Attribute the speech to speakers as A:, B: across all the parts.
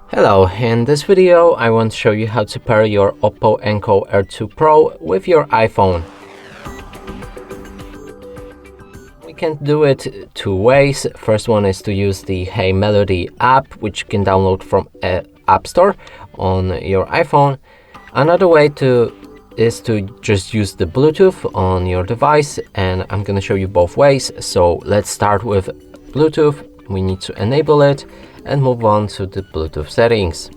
A: Hello, in this video I want to show you how to pair your Oppo Eno Air 2 Pro with your iPhone. We can do it two ways. First one is to use the Hey Melody app, which you can download from App Store on your iPhone. Another way is to just use the Bluetooth on your device, and I'm going to show you both ways. So let's start with Bluetooth. We need to enable it and move on to the Bluetooth settings.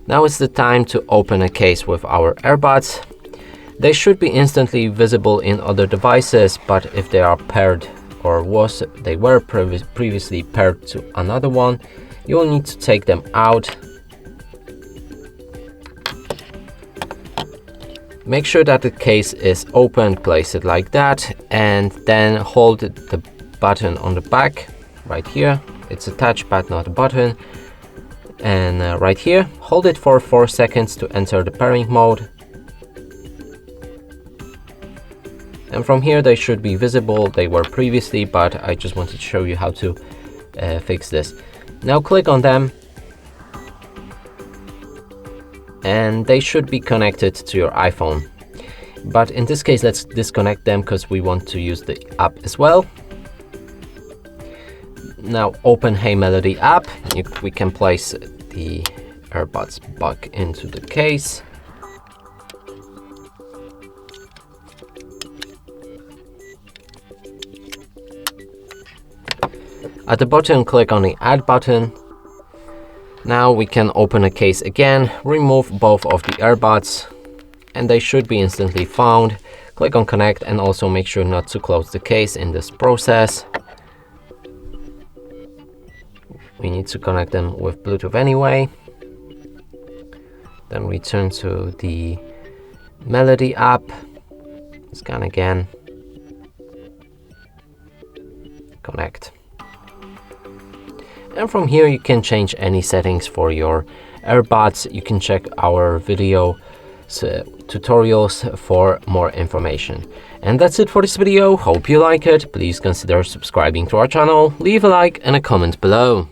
A: Now is the time to open a case with our earbuds. They should be instantly visible in other devices, but if they are paired or they were previously paired to another one, you will need to take them out. Make sure that the case is open, place it like that, and then hold the button on the back right here. It's a touchpad, not a button. And right here, hold it for 4 seconds to enter the pairing mode. And from here they should be visible. They were previously, but I just wanted to show you how to fix this. Now click on them, and they should be connected to your iPhone. But in this case, let's disconnect them because we want to use the app as well. Now open Hey Melody app. We can place the earbuds back into the case. At the bottom, click on the Add button. Now we can open a case again, remove both of the earbuds, and they should be instantly found. Click on Connect, and also make sure not to close the case in this process. We need to connect them with Bluetooth anyway. Then return to the Melody app, scan again, connect. And from here you can change any settings for your earbuds. You can check our video tutorials for more information. And that's it for this video. Hope you like it. Please consider subscribing to our channel, leave a like and a comment below.